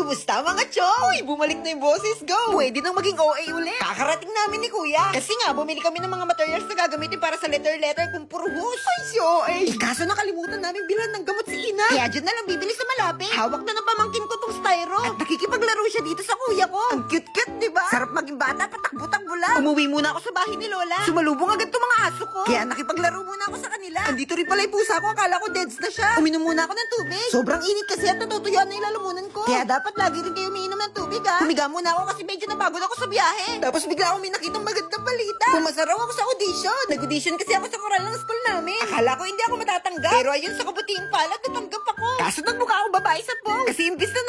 Kumusta mga chong? Uy, bumalik na yung boses, go! Pwede nang maging OA ulit. Kakarating namin ni Kuya. Kasi nga, bumili kami ng mga materials na gagamitin para sa letter kung puro hus. Ay, si OA. Kaso nakalimutan namin bilhan ng gamot si Ina. Kaya dyan na lang bibili sa malapit. Hawak na ng pamangkin ko tong styro. At nakikipaglaro siya dito sa kuya ko. Ang cute-cute, di ba? Sarap maging bata, patakbo-takbo lang. Umuwi muna ako sa bahay ni Lola. Sumalubong agad tong mga aso ko. Kaya nakipaglaro muna ako sa kanila. Andito rin pala yung pusa ko. Akala ko deads na siya. Uminom muna ako ng tubig. Sobrang init kasi at natutuyuan na yung lalamunan ko. Kaya dapat lagi rin kayo umiinom ng tubig, ha? Humiga muna ako kasi medyo napagod ako sa biyahe. Tapos bigla akong may nakitang magandang balita. Pumasa raw ako sa audition. Nag-audition kasi ako sa koral ng school namin. Akala ko hindi ako matatanggap. Pero ayun, sa kabutiing palad, natanggap ako. Kaso nagmukha akong babae sa post. Kasi imbis na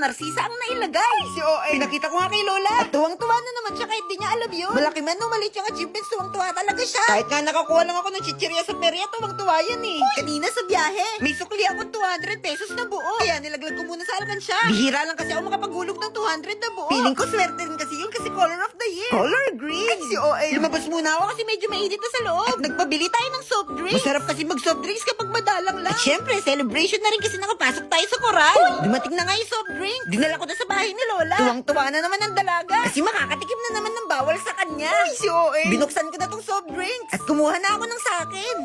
narsisa ang nailagay. Si OA. Pinakita ko nga kay Lola. At tuwang-tuwa na naman siya kahit di niya alam yun. Malaki man o maliit yung achievements, tuwang-tuwa talaga siya. Kahit nga nakakuha lang ako ng chichirya sa perya, tuwang-tuwa yan eh. Kanina sa biyahe, may sukli ako 200 pesos na buo. Kaya nilaglag ko muna sa alkansya. Bihira lang kasi ako makapaghulog ng 200 na buo. Feeling ko swerte rin kasi yun kasi color of the year. Color green. Ay, si OA. Lumabas muna ako kasi medyo mainit na sa loob. At nagpabili tayo ng soft drinks. Masarap kasi mag-soft drinks kapag madalang lang. At syempre, celebration na rin kasi nakapasok tayo sa koral. Dumating na nga yung soft drink. Dinala ko na sa bahay ni Lola. Tuwang-tuwa na naman ang dalaga. Kasi makakatikim na naman ng bawal sa kanya. Ay, si OA. Binuksan ko na tong soft drinks. At kumuha na ako ng sakin.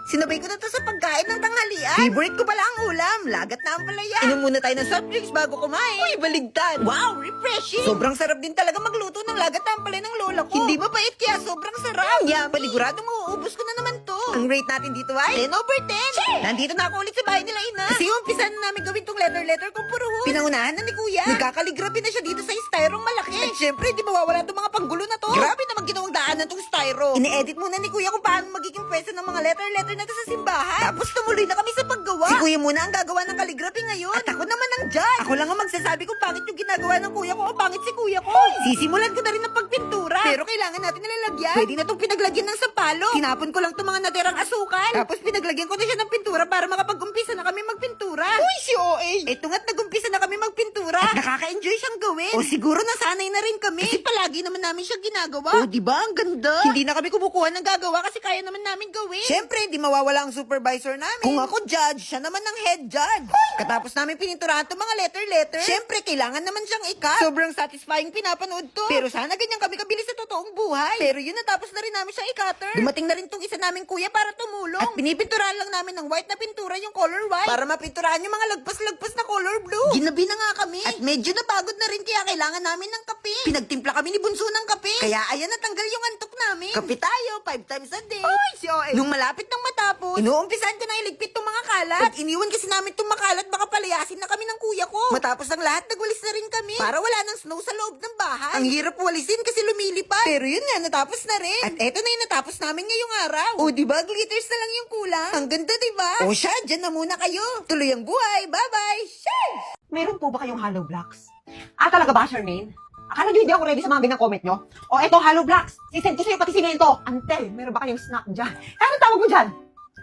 Sinabay ko na to sa pagkain ng tanghalian. Favorite ko pala ang ulam. Lagat na ang palaya. Inom muna tayo ng soft drinks bago kumain. Uy, baligtad. Wow, refreshing. Sobrang sarap din talaga magluto ng lagat na ang palaya ng lola ko. Hindi mapait kaya sobrang sarap. Yeah, paniguradong mauubos ko na naman to. Ang rate natin dito ay 10/10. Nandito na ako ulit sa bahay nila Ina. Kasi umpisa na namin gawin tong letter kung puro hus. Pinangunahan na ni Kuya. Nagkakaligrabe na siya dito sa styrong malaki. At syempre, di mawawala tong mga panggulo na to. Grabe naman ginawang daanan tong styro. Ine-edit muna ni Kuya kung paano magiging pwesto ng mga letter na to sa simbahan. Tapos tumuloy na kami sa paggawa. Si Kuya muna ang gagawa ng calligraphy ngayon. At ako naman ang judge. Ako lang ang magsasabi kung pangit yung ginagawa ng Kuya ko o pangit si Kuya ko. Sisimulan ko na rin ng pagpintura. Pero kailangan natin nilalagyan. Pwede na itong pinaglagyan ng sampalo. Tinapon ko lang itong mga natirang asukal. Tapos pinaglagyan ko na siya ng pintura para makapag-umpisa na kami magpintura. Uy, si OA! Eto nga't nag-umpisa na kami magpintura. At nakaka-enjoy siyang gawin. O siguro nasanay na rin kami. Kasi palagi naman namin siya ginagawa. O diba? Ang ganda. Hindi na kami kumukuha ng gagawa kasi kaya naman namin gawin. Siyempre, di mawawala ang supervisor namin. Kung ako judge, siya naman ang head judge. Katapos namin pininturahan itong mga letter. Siyempre, kailangan naman siyang ikat. Sobrang satisfying pinapanood to. Pero sana ganyan kami kabilis sa totoong buhay. Pero yun, natapos na rin namin siyang i-cutter. Dumating na rin tong isa naming kuya para tumulong. At pinipinturahan lang namin ng white na pintura yung color white. Para mapinturahan yung mga lagpas-lagpas na color blue. Ginabi na nga kami. At medyo napagod na rin kaya kailangan namin ng kape. Pinagtimpla kami ni Bunso ng kape. Kaya ayan, natanggal yung antok namin. Kape tayo, 5 times a day. Uy, si OA. Nung malapit nang matapos, inuumpisahan ko na iligpit tong mga kalat. Pag iniwan kasi namin tong makalat, baka palayasin na kami ng kuya ko. Matapos ang lahat, nagwalis na rin kami. Para wala ng snow sa loob ng bahay. Ang hirap walisin kasi lumilipad. Pero yun nga, natapos na rin. At eto na yung natapos namin ngayong araw. O diba, glitters na lang yung kulang. Ang ganda diba? O siya, dyan na muna kayo. Tuloy ang buhay. Bye-bye. Sheesh! Meron po ba kayong hollow blocks? Talaga ba, Charmaine? Akala nyo hindi ako ready sa mga ganyang comment nyo? O eto, hollow blocks. Sisend ko sa'yo pati simento. Ante, meron ba kayong snack dyan? Anong tawag mo dyan?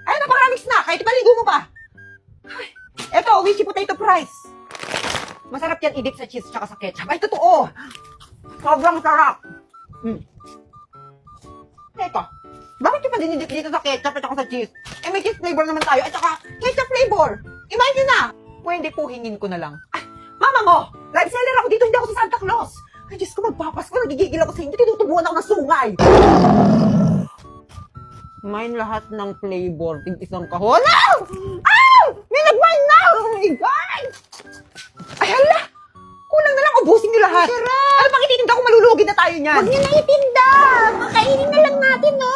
Ay, napakaraming snack. Kahit ipaligo mo pa. Ay, eto, Wichi potato fries. Masarap yan i-dip sa cheese tsaka sa ketchup. Ay, totoo. Sobrang sarap. Eto, bakit yung pa dinidip dito sa ketchup at saka sa cheese? Eh, may cheese flavor naman tayo at saka ketchup flavor. Imagine na. Pwede po hingin ko na lang. Ay, mama mo! Live seller ako dito, hindi ako sa Santa Claus. Ay, Diyos ko, magpapasko. Nagigigil ako sa inyo. Tinutubuhan ako ng sungay. Mine lahat ng flavor. Tig-isang kahon. Ow! Ow! May nag-wine na! Oh my God! Ay, hala! Kulang na lang, ubusin niyo lahat. Sarap! Ano pang ititinda ko, malulugi na tayo niyan. Huwag niyo na itinda! Makainin na lang natin, no?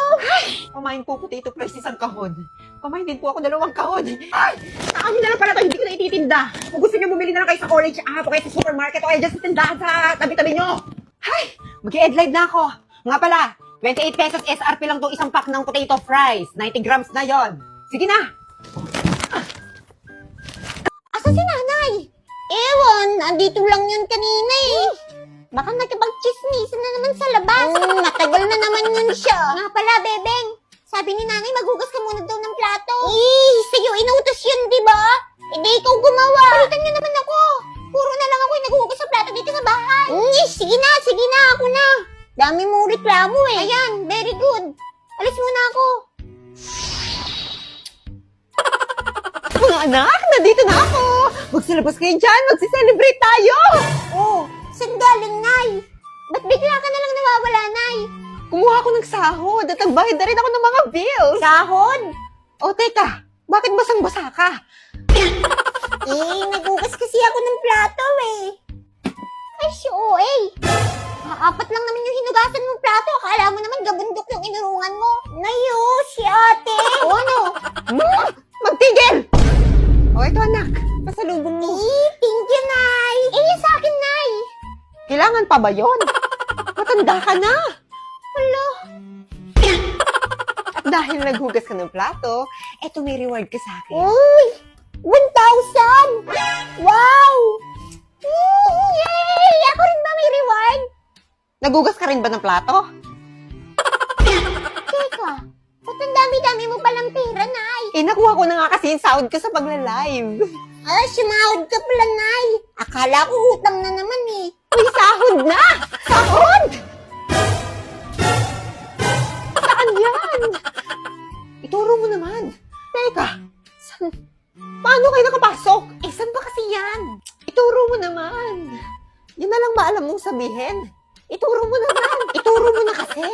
Pamain po potato fries isang kahon. Pamain din po ako 2 kahon. Ay! Sa amin na lang pala to, hindi ko na ititinda. Kung gusto niyo bumili na lang kayo sa Orange App o kaya sa supermarket o kaya dyan sa tindahan sa tabi-tabi niyo. Ay! Mag-e-end live na ako. Nga pala, 28 pesos SRP lang to isang pack ng potato fries. 90 grams na yon. Sige na! Asa si nanay? Ewan, andito lang yun kanina eh. Baka nakipag-chismisan na naman sa labas. Matagal na naman yun siya. Nga pala, Bebeng. Sabi ni nanay, maghugas ka muna daw ng plato. Sa'yo inutos yun, di ba? Hindi ikaw gumawa. Palitan niyo naman ako. Puro na lang ako yung naghuhugas ng plato dito sa bahay. Sige na, ako na. Dami mong reklamo eh. Ayan, very good. Alis muna ako. Mga anak, Nandito na ako! Magsilabas kayo dyan! Magsi-celebrate tayo! Oh, saan galing, Nay? Ba't bigla ka na lang nawawala, Nay? Kumuha ako ng sahod at nagbayad na rin ako ng mga bills. Sahod? O teka, bakit basang-basa ka? Nagugas kasi ako ng plato eh. Ay, si OA. Apat lang naman yung hinugasan mong plato. Akala mo naman gabundok yung inurungan mo. Nayo, si ate. O ano? Magtigil! O ito anak, pasalubong mo. Thank you, Nay. Yung sa akin, Nay. Kailangan pa ba yun? Matanda ka na. Hala. At dahil naghugas ka ng plato, eto may reward ka sa akin. Uy! 1,000! Wow! Yay! Ako rin ba may reward? Nagugas ka rin ba ng plato? Teka, ba't ang dami-dami mo palang pera, Nay? Nakuha ko na nga kasi yung sahod ko sa pagla-live. Sumahod ka pala, Nay. Akala ko utang na naman eh. Uy, sahod na! Sahod! Saan yan? Ituro mo naman. Teka, saan? Paano kayo nakapasok? Saan ba kasi yan? Ituro mo naman. Yun na lang ba alam mong sabihin? Ituro mo naman. Ituro mo na kasi.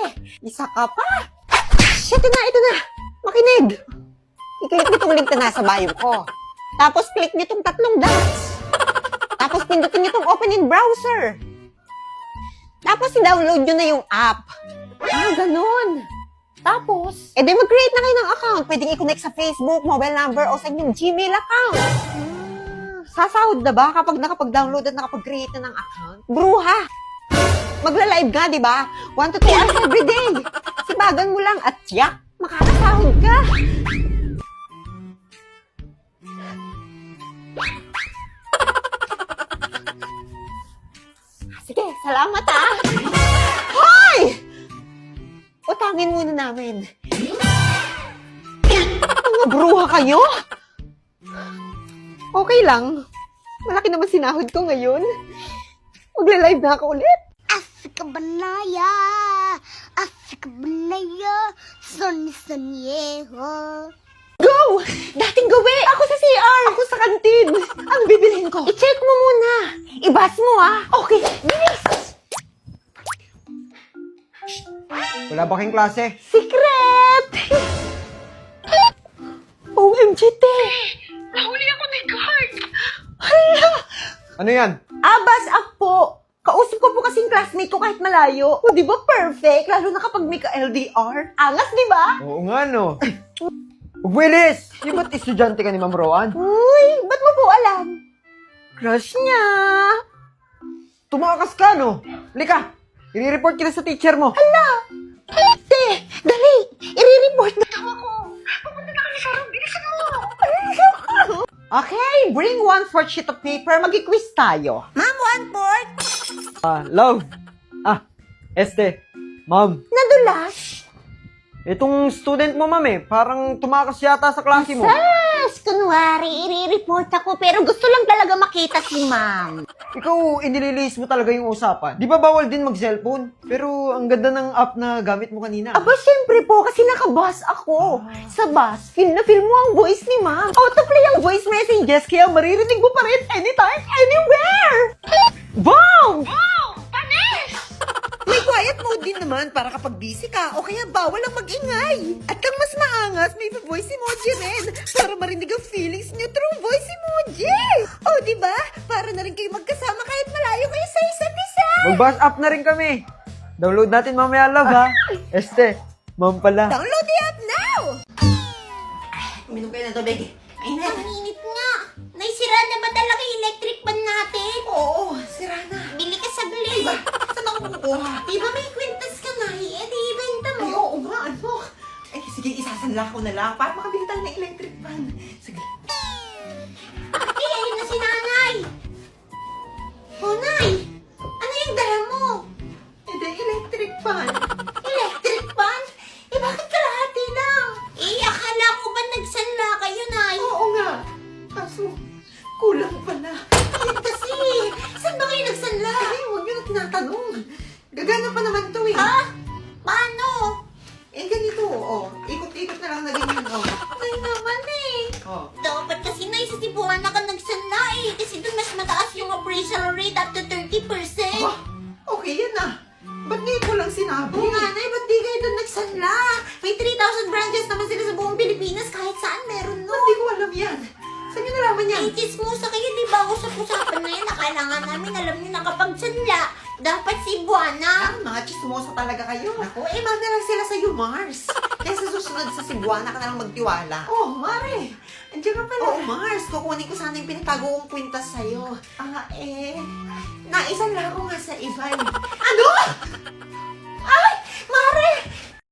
Isa ka pa. Ito na. Makinig. I-click nitong link na nasa bio ko. Tapos click nitong 3 dots. Tapos pindutin nitong open in browser. Tapos i-download nyo na yung app. Ganun. Tapos, di mag-create na kayo ng account. Pwedeng i-connect sa Facebook, mobile number, o sa inyong Gmail account. Sasahod na ba kapag nakapag-download at nakapag-create na ng account? Bruha! Magla-live ka, di ba? 1 to 2 hours every day. Sibagan mo lang at tiyak, makakasahod ka. Sige, salamat ah! Hoy! Utangin muna namin. Mga bruha kayo? Okay lang. Malaki naman sinahod ko ngayon. Magla-live na ako ulit. Asikabanaya, Asikabanaya, Sonyeho. Go! Dating gawi! Ako sa CR! Ako sa kantin! Ang bibilhin ko? I-check mo muna. I-bus mo ah. Okay, bilis! Wala ba kayong klase? Secret! OMG, te! Nahuli ako ni Clark! Hala! Ano yan? Abas po! Kausap ko po kasing classmate ko kahit malayo. O, di ba perfect? Lalo na kapag may ka-LDR. Angas, di ba? Oo nga, no. Willis! Yung ba't estudyante ka ni Ma'am Rowan? Uy, ba't mo po alam? Crush niya! Tumakas ka, no? Lika! I-report kita sa teacher mo. Te! Dali! I-report na daw ako! Pupunta na kami sa room. Bilisan mo! Okay, bring 1/4 sheet of paper. Mag-quiz tayo. Ma'am, 1/4? Love! Ma'am. Nadulas? Itong student mo, ma'am parang tumakas yata sa klase mo. Yes! Kunwari, i-report ako pero gusto lang talaga makita si ma'am. Ikaw, inililis mo talaga yung usapan. Di ba bawal din mag-cellphone? Pero ang ganda ng app na gamit mo kanina. Aba, syempre po, kasi naka-bus ako. Sa bus, feel na feel mo ang voice ni ma'am. Autoplay ang voice messages, kaya maririnig mo pa rin anytime, anywhere! Wow! May quiet mode din naman para kapag busy ka o kaya bawal ang mag-ingay. At ang mas maangas, may voice emoji rin para marinig ang feelings niyo through voice emoji. O, di ba? Para na rin kayo magkasama kahit malayo kayo sa isa't isa. Mag-bus up na rin kami. Download natin mamaya, love, ha? Ma'am pala. Download the app now! Uminom kayo ng tubig. Ay na. Ang init nga. Naisira na ba talaga yung electric fan natin? Oo, sira na. Bili ka saglit. Saan ako kukuha? Di ba may kwintas ka na? Ibenta mo. Ay, oo nga, ano? Ay, sige, isasanla ko na lang para makabili tayo ng electric fan. Sige. Ate, ayun na si nanay. Oh, nay. Ano yung dala mo? Hindi, electric fan. Electric fan? Bakit kalahati lang? Akala ko ba nagsanla kayo, nay? Oo nga. Kaso, kulang pala. Ay, kasi, saan ba kayo nagsanla? Ay, huwag nyo na tinatanong. Gagana pa naman to eh. Ha? Paano? Ganito, oh. Ikot-ikot na lang na ganyan, oh. Ay naman eh. Oh. Dapat kasi nay, sa tipuan ba't ngayon ko lang sinabi? Oo nga, Nay, ba't di kayo doon nagsanla? May 3,000 branches naman sila sa buong Pilipinas, kahit saan meron no. Hindi ko alam yan. Saan nyo nalaman yan? Ay, chismosa kayo, di ba? Usap-usapan na yan. Akala nga namin, alam niyo na kapag sanla, dapat si Buwana. Mga chismosa talaga kayo. Ako, mag na lang sila sa'yo, Mars. Kaya sa susunod sa Cebuana ka na lang magtiwala. Oh, Mare. Andiyan ka pala. Oh, Mars. Kukunin ko sana yung pinitago kong kwintas sa'yo. Naisan lang ako nga sa iba. Ano?